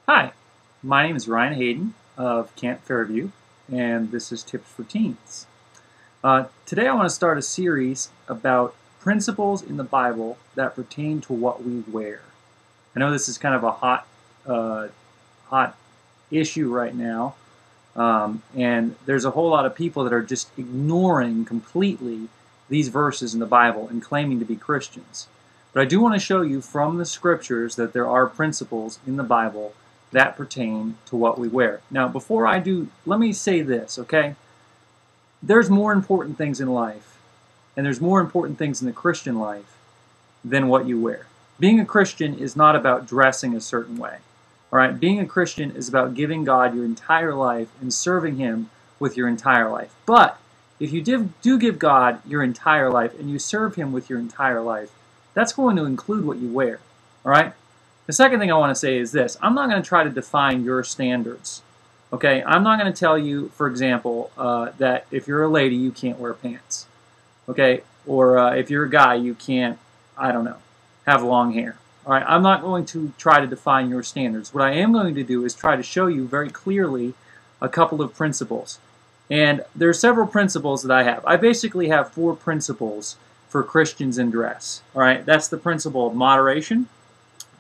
Hi, my name is Ryan Hayden of Camp Fairview, and this is Tips for Teens. Today I want to start a series about principles in the Bible that pertain to what we wear. I know this is kind of a hot issue right now, and there's a whole lot of people that are just ignoring completely these verses in the Bible and claiming to be Christians. But I do want to show you from the scriptures that there are principles in the Bible that pertain to what we wear. Now, before I do, let me say this, okay? There's more important things in life, and there's more important things in the Christian life than what you wear. Being a Christian is not about dressing a certain way, all right? Being a Christian is about giving God your entire life and serving Him with your entire life. But if you do give God your entire life and you serve Him with your entire life, that's going to include what you wear, all right? The second thing I want to say is this. I'm not going to try to define your standards, okay? I'm not going to tell you, for example, that if you're a lady, you can't wear pants, okay? Or if you're a guy, you can't, I don't know, have long hair, all right? I'm not going to try to define your standards. What I am going to do is try to show you very clearly a couple of principles. And there are several principles that I have. I basically have 4 principles for Christians in dress, all right? That's the principle of moderation,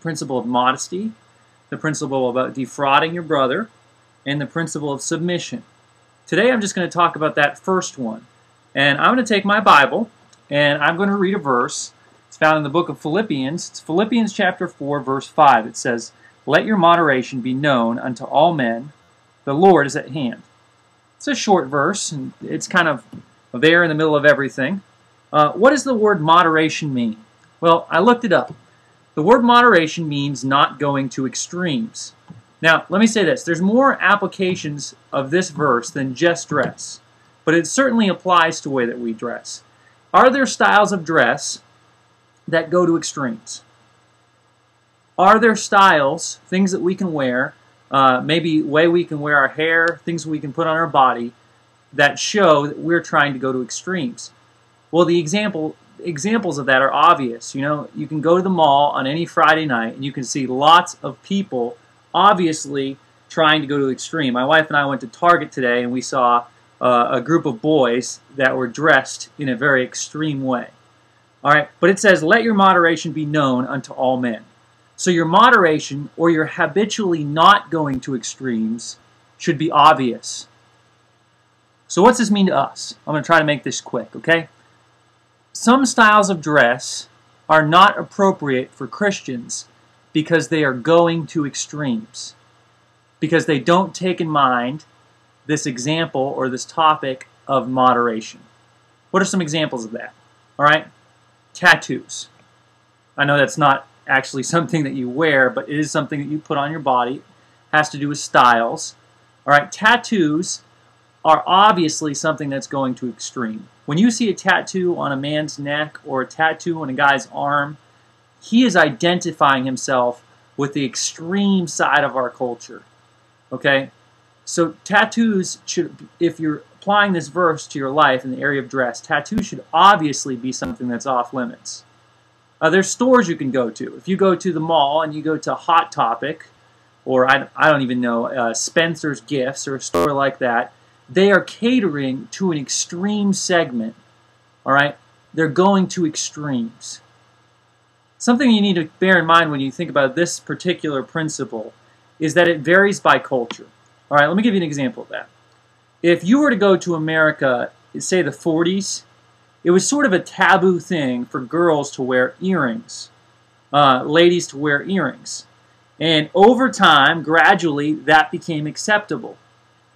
principle of modesty, the principle about defrauding your brother, and the principle of submission. Today I'm just going to talk about that first one. And I'm going to take my Bible and I'm going to read a verse. It's found in the book of Philippians. It's Philippians chapter 4, verse 5. It says, "Let your moderation be known unto all men. The Lord is at hand." It's a short verse, and it's kind of there in the middle of everything. What does the word moderation mean? Well, I looked it up. The word moderation means not going to extremes. Now, let me say this. There's more applications of this verse than just dress, but it certainly applies to the way that we dress. Are there styles of dress that go to extremes? Are there styles, things that we can wear, maybe way we can wear our hair, things we can put on our body, that show that we're trying to go to extremes? Well, the examples of that are obvious. You know, you can go to the mall on any Friday night and you can see lots of people obviously trying to go to the extreme. My wife and I went to Target today and we saw a group of boys that were dressed in a very extreme way. All right, but it says, "Let your moderation be known unto all men." So your moderation, or your habitually not going to extremes, should be obvious. So what's this mean to us? I'm going to try to make this quick, okay? Some styles of dress are not appropriate for Christians because they are going to extremes, because they don't take in mind this example or this topic of moderation. What are some examples of that? All right, tattoos. I know that's not actually something that you wear, but it is something that you put on your body. It has to do with styles. All right, tattoos are obviously something that's going to extreme. When you see a tattoo on a man's neck or a tattoo on a guy's arm, he is identifying himself with the extreme side of our culture. Okay? So tattoos should, if you're applying this verse to your life in the area of dress, tattoos should obviously be something that's off limits. There's stores you can go to. If you go to the mall and you go to Hot Topic, or I don't even know, Spencer's Gifts or a store like that, they are catering to an extreme segment, all right? They're going to extremes. Something you need to bear in mind when you think about this particular principle is that it varies by culture. All right, let me give you an example of that. If you were to go to America, say the 40s, it was sort of a taboo thing for girls to wear earrings, ladies to wear earrings. And over time, gradually, that became acceptable.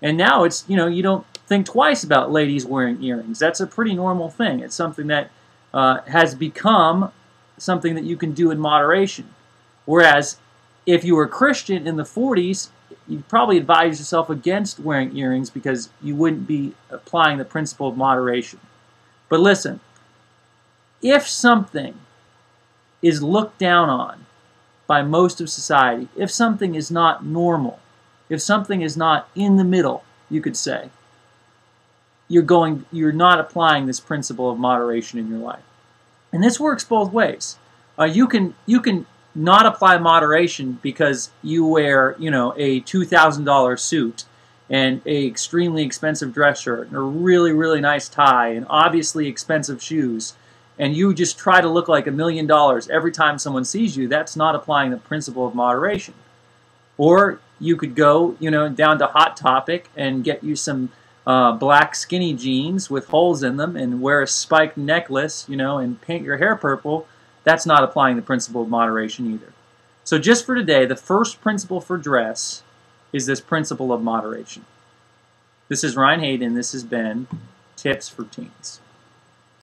And now it's, you know, you don't think twice about ladies wearing earrings. That's a pretty normal thing. It's something that has become something that you can do in moderation. Whereas if you were a Christian in the 40s, you'd probably advise yourself against wearing earrings because you wouldn't be applying the principle of moderation. But listen, if something is looked down on by most of society, if something is not normal, if something is not in the middle, you could say, you're not applying this principle of moderation in your life. And this works both ways. You can not apply moderation because you wear, you know, a $2,000 suit and a extremely expensive dress shirt and a really, really nice tie and obviously expensive shoes, and you just try to look like $1 million every time someone sees you. That's not applying the principle of moderation. Or you could go, you know, down to Hot Topic and get you some black skinny jeans with holes in them and wear a spiked necklace, you know, and paint your hair purple. That's not applying the principle of moderation either. So just for today, the first principle for dress is this principle of moderation. This is Ryan Hayden. This has been Tips for Teens.